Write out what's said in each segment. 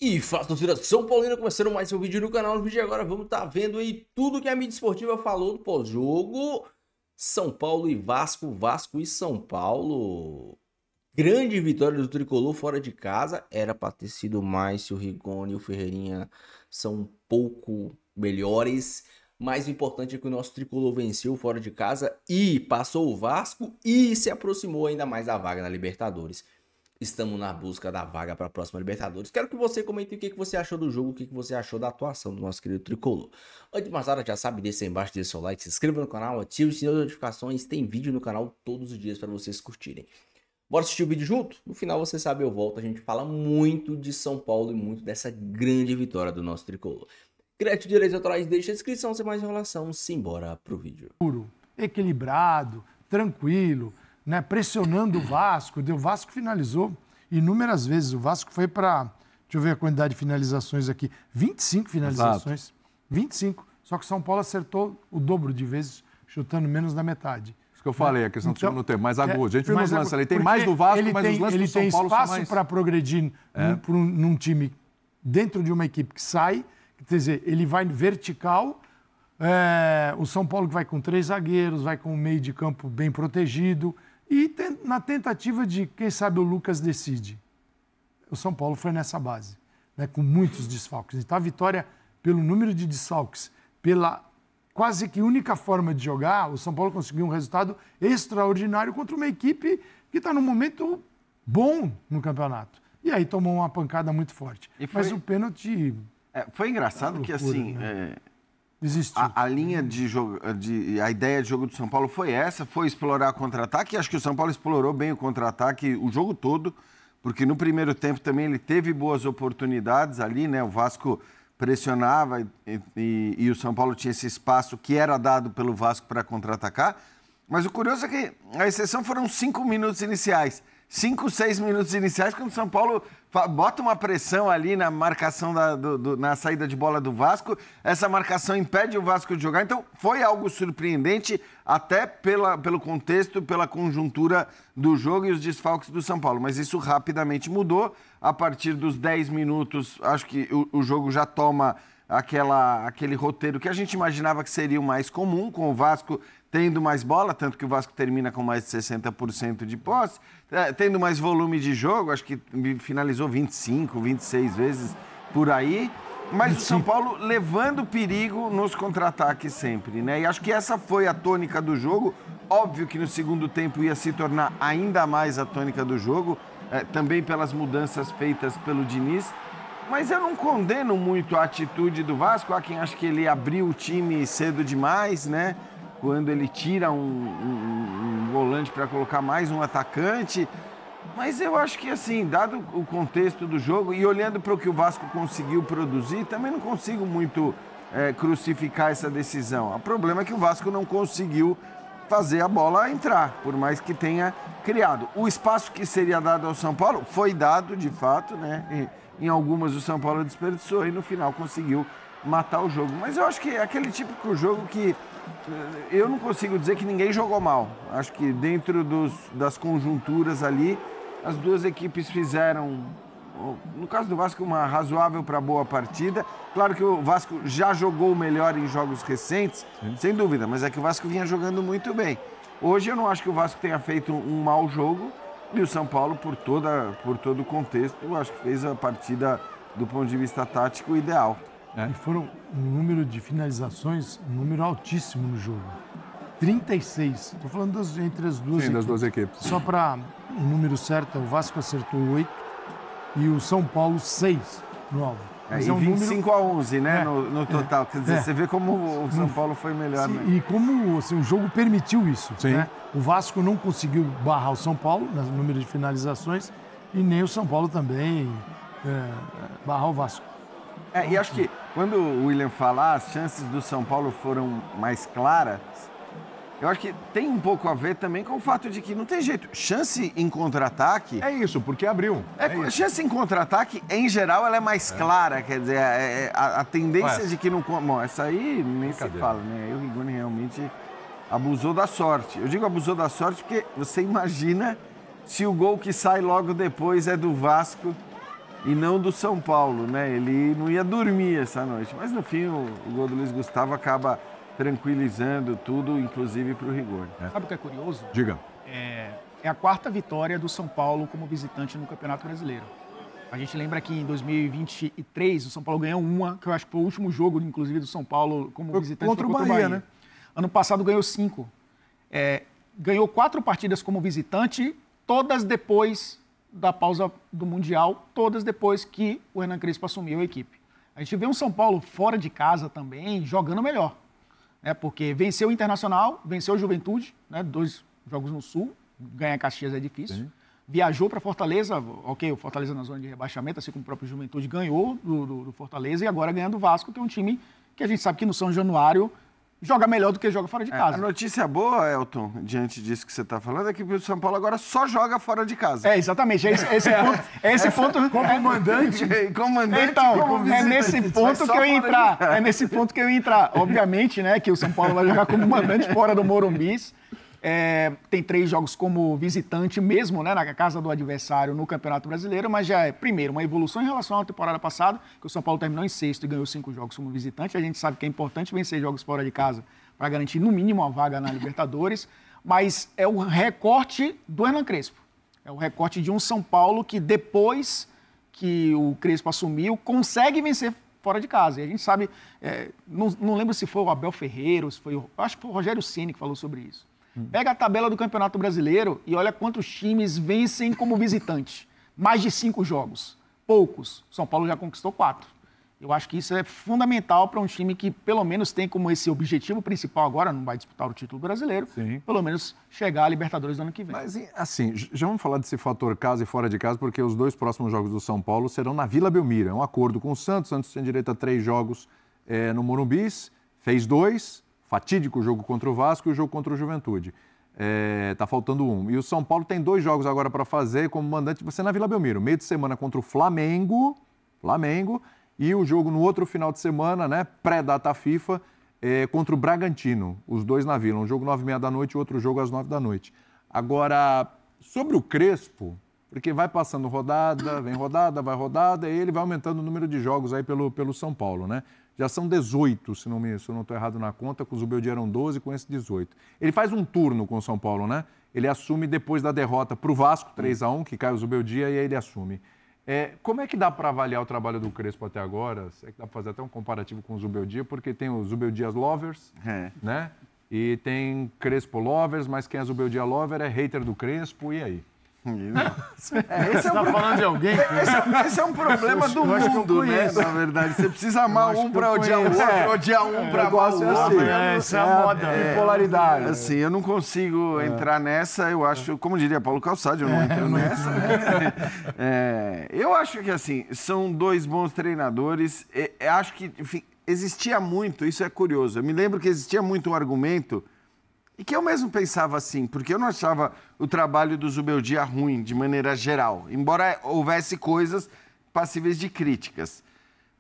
E fala, torcida São Paulina, começando mais um vídeo no canal. No vídeo de agora vamos estar vendo aí tudo que a mídia esportiva falou do pós-jogo. São Paulo e Vasco, Vasco e São Paulo. Grande vitória do Tricolor fora de casa. Era para ter sido mais se o Rigoni e o Ferreirinha são um pouco melhores. Mas o importante é que o nosso Tricolor venceu fora de casa e passou o Vasco e se aproximou ainda mais da vaga na Libertadores. Estamos na busca da vaga para a próxima Libertadores. Quero que você comente o que você achou do jogo, o que você achou da atuação do nosso querido Tricolor. Antes de mais nada, já sabe, deixa aí embaixo, deixa seu like, se inscreva no canal, ative o sininho de notificações. Tem vídeo no canal todos os dias para vocês curtirem. Bora assistir o vídeo junto? No final, você sabe, eu volto. A gente fala muito de São Paulo e muito dessa grande vitória do nosso Tricolor. Crédito de direitos autorais, deixa a inscrição, sem mais enrolação. Simbora pro vídeo. Equilibrado, tranquilo, né, pressionando o Vasco. O Vasco finalizou inúmeras vezes. O Vasco foi para, deixa eu ver a quantidade de finalizações aqui, 25 finalizações. Exato. 25. Só que o São Paulo acertou o dobro de vezes, chutando menos da metade. Isso que eu falei, a questão do segundo tempo, mais agudo. A gente viu nos lances ali, tem mais do Vasco, mas os lances do São Paulo são mais... Ele tem espaço para progredir num time dentro de uma equipe que sai, quer dizer, ele vai vertical. O São Paulo que vai com 3 zagueiros, vai com um meio de campo bem protegido. E na tentativa de, quem sabe, o Lucas decide. O São Paulo foi nessa base, né, com muitos desfalques. Então a vitória, pelo número de desfalques, pela quase que única forma de jogar, o São Paulo conseguiu um resultado extraordinário contra uma equipe que está num momento bom no campeonato. E aí tomou uma pancada muito forte. Mas o pênalti... foi engraçado loucura, que, assim... Né? A linha de jogo, a ideia de jogo do São Paulo foi essa, foi explorar contra-ataque. Acho que o São Paulo explorou bem o contra-ataque o jogo todo, porque no primeiro tempo também ele teve boas oportunidades ali, né? O Vasco pressionava e o São Paulo tinha esse espaço que era dado pelo Vasco para contra-atacar. Mas o curioso é que a exceção foram 5 minutos iniciais. 5, 6 minutos iniciais, quando o São Paulo bota uma pressão ali na marcação na saída de bola do Vasco. Essa marcação impede o Vasco de jogar. Então, foi algo surpreendente, até pelo contexto, pela conjuntura do jogo e os desfalques do São Paulo. Mas isso rapidamente mudou. A partir dos 10 minutos, acho que o jogo já toma aquele roteiro que a gente imaginava que seria o mais comum, com o Vasco tendo mais bola, tanto que o Vasco termina com mais de 60% de posse, tendo mais volume de jogo, acho que finalizou 25, 26 vezes por aí, mas o São Paulo levando perigo nos contra-ataques sempre, né? E acho que essa foi a tônica do jogo. Óbvio que no segundo tempo ia se tornar ainda mais a tônica do jogo, também pelas mudanças feitas pelo Diniz, mas eu não condeno muito a atitude do Vasco. Há quem acha que ele abriu o time cedo demais, né? Quando ele tira um volante para colocar mais um atacante. Mas eu acho que, assim, dado o contexto do jogo e olhando para o que o Vasco conseguiu produzir, também não consigo muito crucificar essa decisão. O problema é que o Vasco não conseguiu fazer a bola entrar, por mais que tenha criado. O espaço que seria dado ao São Paulo foi dado, de fato, né? Em algumas o São Paulo desperdiçou e no final conseguiu matar o jogo. Mas eu acho que é aquele típico jogo que eu não consigo dizer que ninguém jogou mal. Acho que dentro das conjunturas ali, as duas equipes fizeram, no caso do Vasco, uma razoável para boa partida. Claro que o Vasco já jogou melhor em jogos recentes, sem dúvida, mas é que o Vasco vinha jogando muito bem. Hoje eu não acho que o Vasco tenha feito um mau jogo e o São Paulo, por todo o contexto, eu acho que fez a partida, do ponto de vista tático, ideal. E foram um número de finalizações, um número altíssimo no jogo. 36. Estou falando entre as duas equipes. Das duas equipes. Só para o número certo, o Vasco acertou 8 e o São Paulo 6 no alvo. E 25-11, né, no total. Quer dizer, você vê como o São Paulo foi melhor. Sim, né? E como assim, o jogo permitiu isso. Né? O Vasco não conseguiu barrar o São Paulo no número de finalizações e nem o São Paulo também barrar o Vasco. E acho que quando o William falar, as chances do São Paulo foram mais claras, eu acho que tem um pouco a ver também com o fato de que não tem jeito. Chance em contra-ataque... É isso, porque abriu. Chance em contra-ataque, em geral, ela é mais clara. Quer dizer, a tendência de que não... Bom, essa aí nem se fala, né? Aí o Rigoni realmente abusou da sorte. Eu digo abusou da sorte porque você imagina se o gol que sai logo depois é do Vasco e não do São Paulo, né? Ele não ia dormir essa noite. Mas no fim o gol do Luiz Gustavo acaba tranquilizando tudo, inclusive para o rigor. Sabe o que é curioso? Diga. É a 4ª vitória do São Paulo como visitante no Campeonato Brasileiro. A gente lembra que em 2023 o São Paulo ganhou uma, que eu acho que foi o último jogo, inclusive, do São Paulo como visitante contra o Bahia, né? Ano passado ganhou 5. Ganhou 4 partidas como visitante, todas depois da pausa do Mundial, todas depois que o Hernan Crespo assumiu a equipe. A gente vê um São Paulo fora de casa também, jogando melhor. Porque venceu o Internacional, venceu o Juventude, 2 jogos no Sul, ganhar Caxias é difícil. Sim. Viajou para Fortaleza, ok, o Fortaleza na zona de rebaixamento, assim como o próprio Juventude ganhou do Fortaleza e agora ganha do Vasco, que é um time que a gente sabe que no São Januário joga melhor do que joga fora de casa. A notícia boa, Elton, diante disso que você está falando, é que o São Paulo agora só joga fora de casa. Exatamente. Esse ponto como mandante. Então, é nesse ponto que eu ia entrar. É nesse ponto que eu ia entrar. Obviamente, né, que o São Paulo vai jogar como mandante fora do Morumbi. Tem 3 jogos como visitante mesmo, né, na casa do adversário no Campeonato Brasileiro, mas já é, primeiro, uma evolução em relação à temporada passada, que o São Paulo terminou em 6º e ganhou 5 jogos como visitante. A gente sabe que é importante vencer jogos fora de casa para garantir, no mínimo, a vaga na Libertadores, mas é o recorte do Hernan Crespo. É o recorte de um São Paulo que, depois que o Crespo assumiu, consegue vencer fora de casa. E a gente sabe, não lembro se foi o Abel Ferreira, se foi acho que foi o Rogério Ceni que falou sobre isso. Pega a tabela do Campeonato Brasileiro e olha quantos times vencem como visitante. Mais de 5 jogos. Poucos. São Paulo já conquistou 4. Eu acho que isso é fundamental para um time que, pelo menos, tem como esse objetivo principal agora, não vai disputar o título brasileiro, Sim. Pelo menos chegar à Libertadores do ano que vem. Mas, assim, já vamos falar desse fator casa e fora de casa, porque os 2 próximos jogos do São Paulo serão na Vila Belmiro. É um acordo com o Santos. O Santos tem direito a 3 jogos no Morumbi, fez 2. Fatídico o jogo contra o Vasco e o jogo contra o Juventude. Tá faltando 1. E o São Paulo tem 2 jogos agora para fazer como mandante, você na Vila Belmiro. Meio de semana contra o Flamengo, e o jogo no outro final de semana, né, pré-data FIFA, contra o Bragantino. Os 2 na Vila. Um jogo 9h30 da noite e outro jogo às 9 da noite. Agora, sobre o Crespo, porque vai passando rodada, vem rodada, vai rodada, e ele vai aumentando o número de jogos aí pelo São Paulo, né? Já são 18, se eu não estou errado na conta, com o Zubeldia eram 12, com esse 18. Ele faz um turno com o São Paulo, né? Ele assume depois da derrota para o Vasco, 3-1, que cai o Zubeldia, e aí ele assume. Como é que dá para avaliar o trabalho do Crespo até agora? É que dá para fazer até um comparativo com o Zubeldia, porque tem os Zubeldias Lovers, né? E tem Crespo Lovers, mas quem é Zubeldia Lover é hater do Crespo, e aí? Você está falando de alguém? Esse é um problema do mundo, né? Na verdade, você precisa amar um para odiar o outro, odiar um para amar o outro. Essa é a moda, bipolaridade. Assim, eu não consigo entrar nessa, eu acho, como diria Paulo Calçade, eu não entro nessa. Eu acho que, assim, são 2 bons treinadores. Acho que, enfim, existia muito, isso é curioso, eu me lembro que existia muito um argumento. E que eu mesmo pensava assim, porque eu não achava o trabalho do Zubeldia ruim, de maneira geral, embora houvesse coisas passíveis de críticas.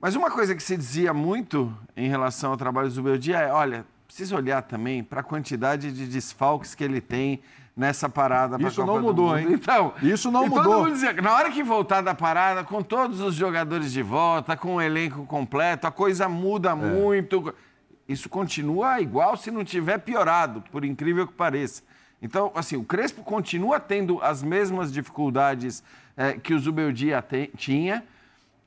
Mas uma coisa que se dizia muito em relação ao trabalho do Zubeldia é, olha, precisa olhar também para a quantidade de desfalques que ele tem nessa parada. Isso não mudou, hein? Então, isso não mudou. Todo mundo dizia que na hora que voltar da parada, com todos os jogadores de volta, com o elenco completo, a coisa muda muito. Isso continua igual se não tiver piorado, por incrível que pareça. Então, assim, o Crespo continua tendo as mesmas dificuldades que o Zubeldia tinha.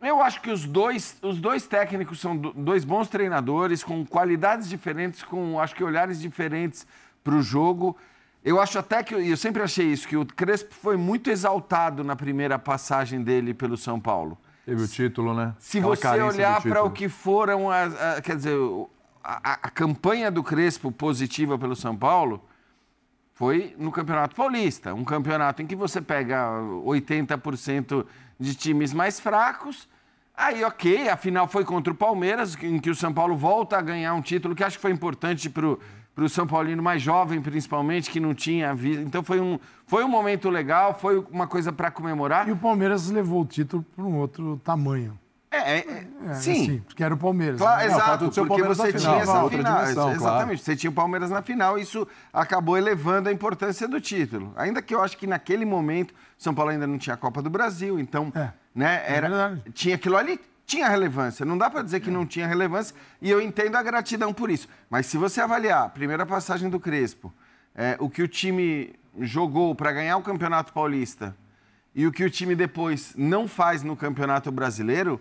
Eu acho que os dois técnicos são 2 bons treinadores, com qualidades diferentes, com, acho que, olhares diferentes para o jogo. Eu acho até que, eu sempre achei isso, que o Crespo foi muito exaltado na primeira passagem dele pelo São Paulo. Teve o título, né? Se você olhar para o que foram, quer dizer... A campanha do Crespo positiva pelo São Paulo foi no Campeonato Paulista, um campeonato em que você pega 80% de times mais fracos, aí ok, a final foi contra o Palmeiras, em que o São Paulo volta a ganhar um título que acho que foi importante para o São Paulino mais jovem, principalmente, que não tinha visto. Então foi um momento legal, foi uma coisa para comemorar. E o Palmeiras levou o título para um outro tamanho. Sim. Assim, porque era o Palmeiras. Claro, né? Exato, porque você tinha essa outra final. Dimensão, Exatamente, claro. você tinha o Palmeiras na final e isso acabou elevando a importância do título. Ainda que eu acho que naquele momento São Paulo ainda não tinha a Copa do Brasil, então né? Tinha aquilo ali, tinha relevância. Não dá para dizer que não tinha relevância, e eu entendo a gratidão por isso. Mas se você avaliar a primeira passagem do Crespo, o que o time jogou para ganhar o Campeonato Paulista e o que o time depois não faz no Campeonato Brasileiro,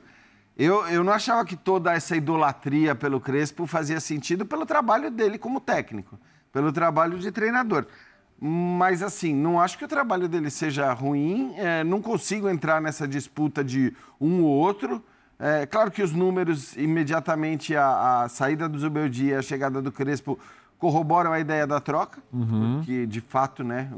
eu não achava que toda essa idolatria pelo Crespo fazia sentido pelo trabalho dele como técnico, pelo trabalho de treinador. Mas, assim, não acho que o trabalho dele seja ruim, não consigo entrar nessa disputa de um ou outro. Claro que os números, imediatamente a saída do Zubeldia e a chegada do Crespo corroboram a ideia da troca, que de fato, né,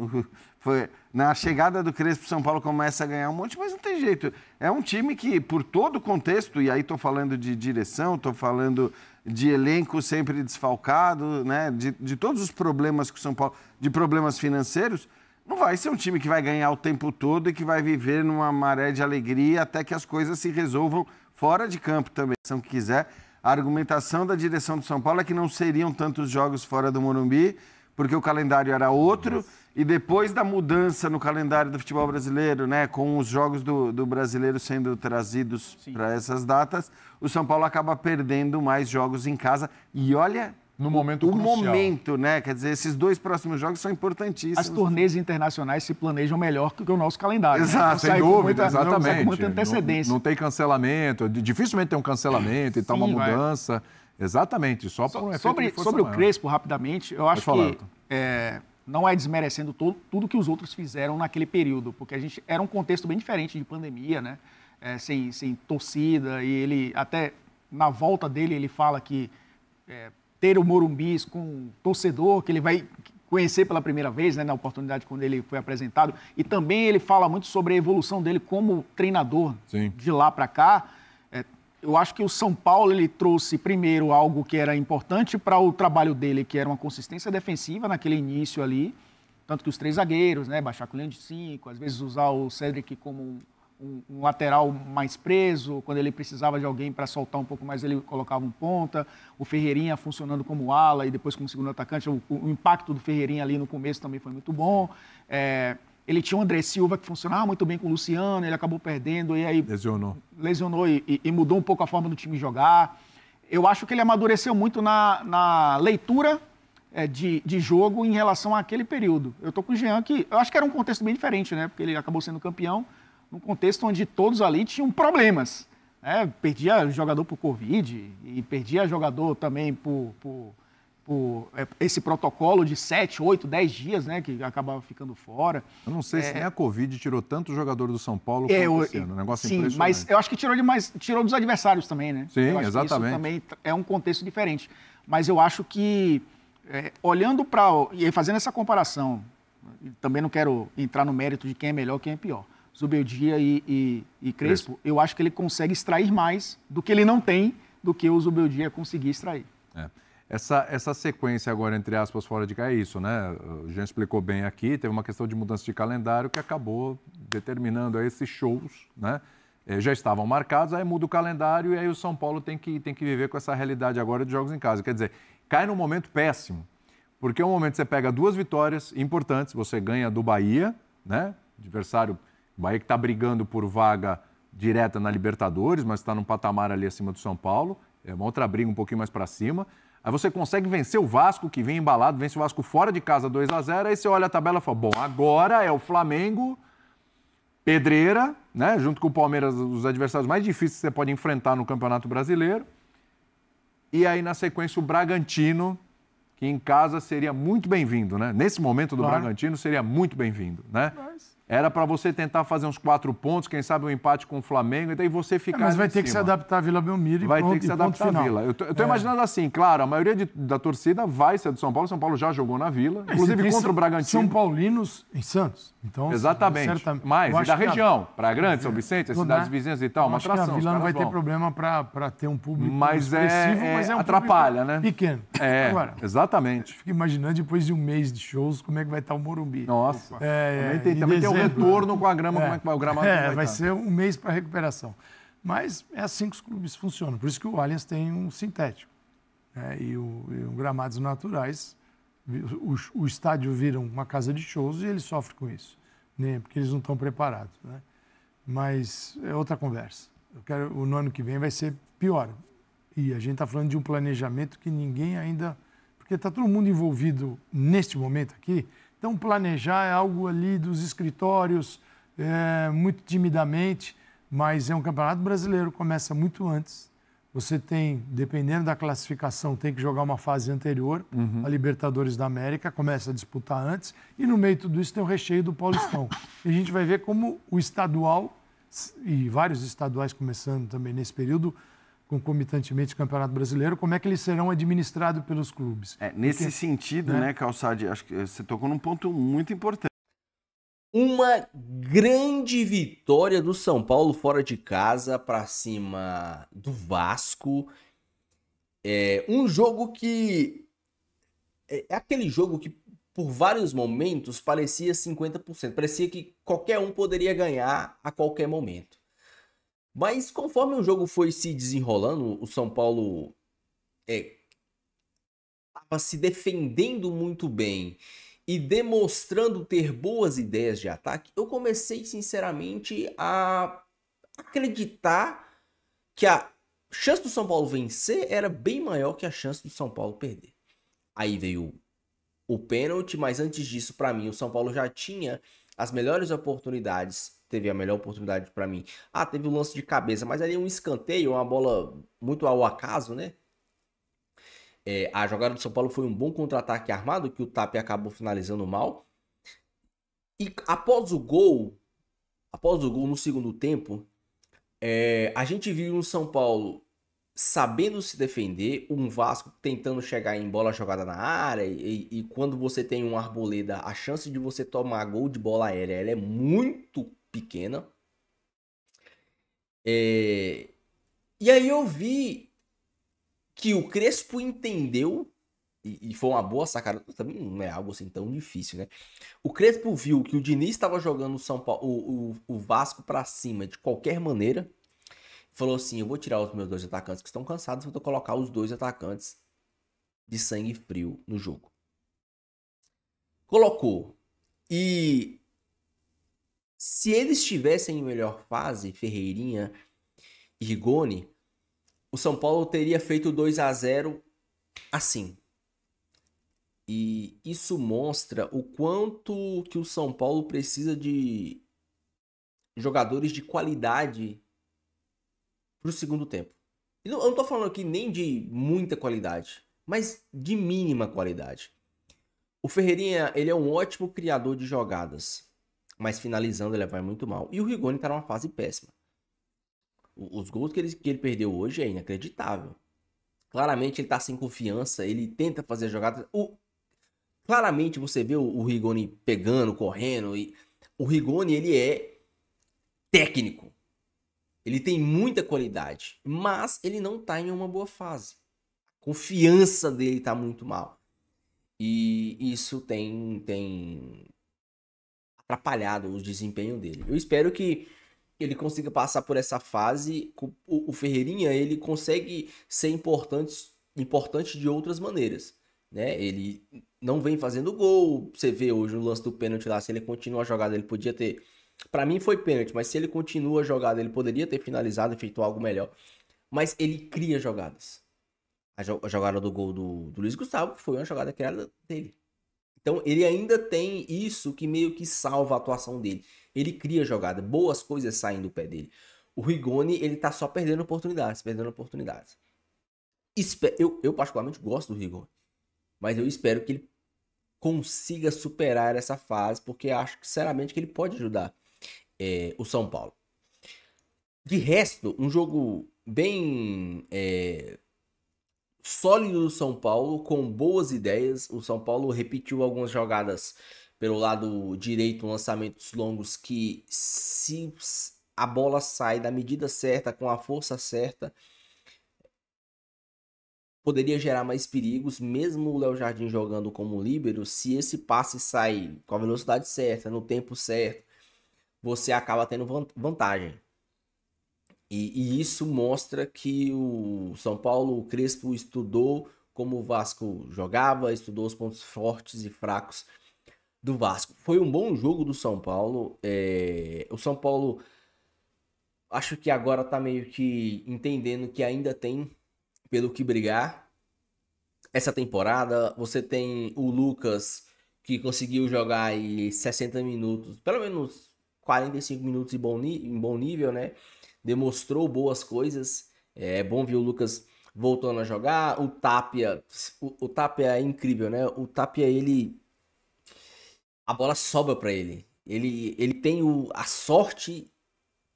foi na chegada do Crespo, São Paulo começa a ganhar um monte, mas não tem jeito. É um time que, por todo o contexto, e aí estou falando de direção, estou falando de elenco sempre desfalcado, né, de todos os problemas que o São Paulo, de problemas financeiros, não vai ser um time que vai ganhar o tempo todo e que vai viver numa maré de alegria até que as coisas se resolvam fora de campo também, se não quiser. A argumentação da direção do São Paulo é que não seriam tantos jogos fora do Morumbi, porque o calendário era outro, e depois da mudança no calendário do futebol brasileiro, né, com os jogos do brasileiro sendo trazidos para essas datas, o São Paulo acaba perdendo mais jogos em casa. E olha, no momento crucial. Momento, né? Quer dizer, esses 2 próximos jogos são importantíssimos. As turnês internacionais se planejam melhor que o nosso calendário. Exato, sem dúvida, exatamente. Com muita antecedência. Não tem cancelamento, dificilmente tem um cancelamento e tal, uma mudança. Exatamente, só por um efeito de força sobre maior. o Crespo, rapidamente, eu acho que não é desmerecendo tudo que os outros fizeram naquele período, porque era um contexto bem diferente de pandemia, né? Sem torcida, e ele, até na volta dele, ele fala que ter o Morumbi com torcedor, que ele vai conhecer pela primeira vez, né, na oportunidade quando ele foi apresentado, e também ele fala muito sobre a evolução dele como treinador. Sim. De lá para cá. Eu acho que o São Paulo ele trouxe primeiro algo que era importante para o trabalho dele, que era uma consistência defensiva naquele início ali, tanto que os 3 zagueiros, né, baixar com linha de 5, às vezes usar o Cedric como um lateral mais preso, quando ele precisava de alguém para soltar um pouco mais, ele colocava um ponta, o Ferreirinha funcionando como ala e depois como segundo atacante, o impacto do Ferreirinha ali no começo também foi muito bom. Ele tinha o André Silva, que funcionava muito bem com o Luciano, ele acabou perdendo e aí lesionou e mudou um pouco a forma do time jogar. Eu acho que ele amadureceu muito na leitura de jogo em relação àquele período. Eu estou com o Jean, que eu acho que era um contexto bem diferente, né? Porque ele acabou sendo campeão num contexto onde todos ali tinham problemas. Perdia jogador por Covid e perdia jogador também por esse protocolo de 7, 8, 10 dias, né, que acabava ficando fora. Eu não sei se nem a Covid tirou tanto jogador do São Paulo quanto esse ano. Um negócio impressionante. Sim, mas eu acho que tirou dos adversários também, né? Sim, eu acho exatamente. Que isso também é um contexto diferente. Mas eu acho que, olhando para... E fazendo essa comparação, também não quero entrar no mérito de quem é melhor, quem é pior. Zubeldia e Crespo, eu acho que ele consegue extrair mais do que ele não tem, do que o Zubeldia conseguir extrair. Essa sequência agora, entre aspas, fora de cá é isso, né? O Jean explicou bem aqui, teve uma questão de mudança de calendário que acabou determinando aí esses shows, né? Já estavam marcados, aí muda o calendário e aí o São Paulo tem que viver com essa realidade agora de jogos em casa. Quer dizer, cai num momento péssimo, porque é um momento que você pega 2 vitórias importantes, você ganha do Bahia, né? Adversário, o Bahia que está brigando por vaga direta na Libertadores, mas está num patamar ali acima do São Paulo, é uma outra briga um pouquinho mais para cima. Aí você consegue vencer o Vasco, que vem embalado, vence o Vasco fora de casa 2-0, aí você olha a tabela e fala, bom, agora é o Flamengo, pedreira, né, junto com o Palmeiras, os adversários mais difíceis que você pode enfrentar no Campeonato Brasileiro. E aí, na sequência, o Bragantino, que em casa seria muito bem-vindo, né? Nesse momento do Bragantino seria muito bem-vindo, né? Era para você tentar fazer uns 4 pontos, quem sabe um empate com o Flamengo, e daí você ficar mas vai ter que se adaptar à Vila Belmiro e vai ter que se adaptar à Vila. Eu tô imaginando assim, claro, a maioria da torcida vai ser do São Paulo. O São Paulo já jogou na Vila, inclusive contra o Bragantino. São Paulinos em Santos. Então, exatamente. Mas e da região, Praia Grande, São Vicente, as cidades vizinhas e tal, uma atração. Acho que a Vila não vai ter problema para ter um público expressivo, mas é um atrapalha, né? Pequeno. Agora, exatamente. Fico imaginando depois de um mês de shows como é que vai estar o Morumbi. Nossa. Também tem um retorno com a grama, como é que vai o gramado. Vai ser um mês para recuperação. Mas é assim que os clubes funcionam. Por isso que o Allianz tem um sintético. E gramados naturais. O estádio vira uma casa de shows e ele sofre com isso. Né? Porque eles não estão preparados. Né? mas é outra conversa. No ano que vem vai ser pior. E a gente está falando de um planejamento que ninguém ainda... Porque está todo mundo envolvido neste momento aqui. Então, planejar é algo ali dos escritórios, muito timidamente, mas é um campeonato brasileiro, começa muito antes. Você tem, dependendo da classificação, tem que jogar uma fase anterior, a Libertadores da América, começa a disputar antes, e no meio de tudo isso tem o recheio do Paulistão. E a gente vai ver como o estadual, e vários estaduais começando também nesse período, concomitantemente o Campeonato Brasileiro, como é que eles serão administrados pelos clubes. Nesse sentido, né, Calçade, acho que você tocou num ponto muito importante. Uma grande vitória do São Paulo fora de casa para cima do Vasco. Um jogo que... É aquele jogo que, por vários momentos, parecia 50%. Parecia que qualquer um poderia ganhar a qualquer momento. Mas conforme o jogo foi se desenrolando, o São Paulo estava se defendendo muito bem e demonstrando ter boas ideias de ataque, eu comecei sinceramente a acreditar que a chance do São Paulo vencer era bem maior que a chance do São Paulo perder. Aí veio o pênalti, mas antes disso, para mim, o São Paulo já tinha as melhores oportunidades. Teve a melhor oportunidade para mim. Teve o lance de cabeça, mas ali um escanteio, uma bola muito ao acaso, né? A jogada do São Paulo foi um bom contra-ataque armado, que o Tapia acabou finalizando mal. E após o gol no segundo tempo, a gente viu um São Paulo sabendo se defender, um Vasco tentando chegar em bola jogada na área, e quando você tem um Arboleda, a chance de você tomar gol de bola aérea ela é muito pequena. E aí eu vi que o Crespo entendeu, e foi uma boa sacada, também não é algo assim tão difícil, né? O Crespo viu que o Diniz estava jogando o São Paulo, o Vasco para cima de qualquer maneira, falou assim, eu vou tirar os meus dois atacantes que estão cansados, vou colocar os dois atacantes de sangue frio no jogo. Colocou. E se eles estivessem em melhor fase, Ferreirinha e Rigoni, o São Paulo teria feito 2-0 assim. E isso mostra o quanto que o São Paulo precisa de jogadores de qualidade para o segundo tempo. Eu não tô falando aqui nem de muita qualidade, mas de mínima qualidade. O Ferreirinha, ele é um ótimo criador de jogadas, mas finalizando ele vai muito mal. E o Rigoni tá numa fase péssima. Os gols que ele perdeu hoje é inacreditável. Claramente ele tá sem confiança, ele tenta fazer jogadas. Claramente você vê o Rigoni pegando, correndo. E o Rigoni, ele é técnico. Ele tem muita qualidade, mas ele não tá em uma boa fase. A confiança dele tá muito mal. E isso tem atrapalhado o desempenho dele. Eu espero que ele consiga passar por essa fase. O Ferreirinha, ele consegue ser importante de outras maneiras, né? Ele não vem fazendo gol. Você vê hoje o lance do pênalti lá, se ele continua a jogada, ele podia ter... Pra mim foi pênalti, mas se ele continua a jogada, ele poderia ter finalizado e feito algo melhor. Mas ele cria jogadas. A jogada do gol do Luiz Gustavo foi uma jogada criada dele. Então ele ainda tem isso que meio que salva a atuação dele. Ele cria jogada, boas coisas saem do pé dele. O Rigoni, ele tá só perdendo oportunidades. Eu particularmente gosto do Rigoni, mas eu espero que ele consiga superar essa fase, porque acho sinceramente que ele pode ajudar o São Paulo. De resto, um jogo bem sólido do São Paulo, com boas ideias. O São Paulo repetiu algumas jogadas pelo lado direito, lançamentos longos que, se a bola sai da medida certa, com a força certa, poderia gerar mais perigos. Mesmo o Léo Jardim jogando como líbero, se esse passe sai com a velocidade certa, no tempo certo, você acaba tendo vantagem. E isso mostra que o São Paulo, o Crespo, estudou como o Vasco jogava, estudou os pontos fortes e fracos do Vasco. Foi um bom jogo do São Paulo. O São Paulo Acho que agora tá meio que entendendo que ainda tem pelo que brigar. Essa temporada, você tem o Lucas, que conseguiu jogar aí 60 minutos, pelo menos 45 minutos em bom nível, né? Demonstrou boas coisas. É bom ver o Lucas voltando a jogar. O Tapia, o Tapia é incrível, né? O Tapia, a bola sobra pra ele. Ele tem a sorte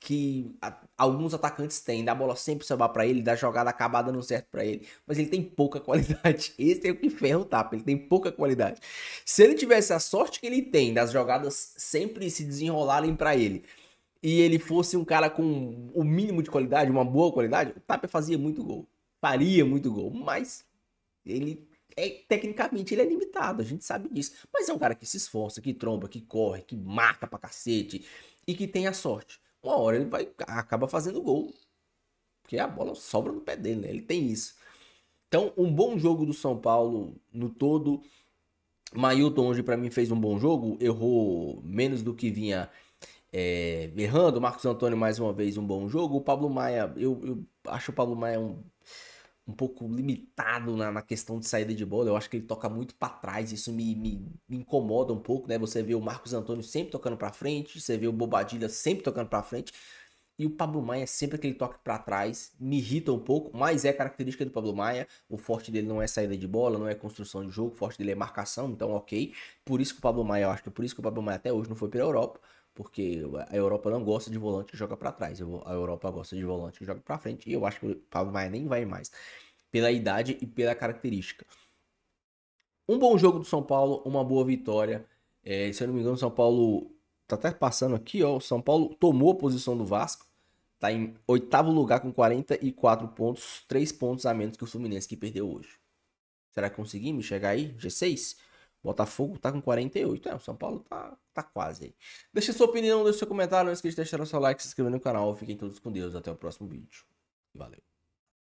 que alguns atacantes têm, da bola sempre sobrar pra ele, da jogada acabar dando certo pra ele, mas ele tem pouca qualidade. Esse é o que ferra o Tapa, ele tem pouca qualidade. Se ele tivesse a sorte que ele tem, das jogadas sempre se desenrolarem pra ele, e ele fosse um cara com o mínimo de qualidade, uma boa qualidade, o Tapa fazia muito gol, faria muito gol, mas tecnicamente ele é limitado, a gente sabe disso, mas é um cara que se esforça, que tromba, que corre, que marca pra cacete, e que tem a sorte. Uma hora ele acaba fazendo gol. Porque a bola sobra no pé dele, né? Ele tem isso. Então, um bom jogo do São Paulo no todo. Mailton hoje pra mim fez um bom jogo. Errou menos do que vinha errando. Marcos Antônio mais uma vez um bom jogo. O Pablo Maia, eu acho o Pablo Maia um pouco limitado na questão de saída de bola. Eu acho que ele toca muito para trás. Isso me incomoda um pouco, né? Você vê o Marcos Antônio sempre tocando para frente, você vê o Bobadilla sempre tocando para frente, e o Pablo Maia sempre aquele toque para trás. Me irrita um pouco, mas é característica do Pablo Maia. O forte dele não é saída de bola, não é construção de jogo, o forte dele é marcação, então ok. Por isso que o Pablo Maia, eu acho que por isso que o Pablo Maia até hoje não foi para a Europa. Porque a Europa não gosta de volante que joga pra trás. A Europa gosta de volante que joga pra frente. E eu acho que o Pablo Maia nem vai mais. Pela idade e pela característica. Um bom jogo do São Paulo, uma boa vitória. Se eu não me engano, o São Paulo tá até passando aqui, ó. O São Paulo tomou a posição do Vasco. Tá em 8º lugar com 44 pontos. 3 pontos a menos que o Fluminense, que perdeu hoje. Será que conseguimos chegar aí? G6? Botafogo tá com 48. O São Paulo tá quase aí. Deixa sua opinião, deixa seu comentário. Não esqueça de deixar o seu like, se inscrever no canal. Fiquem todos com Deus. Até o próximo vídeo. Valeu.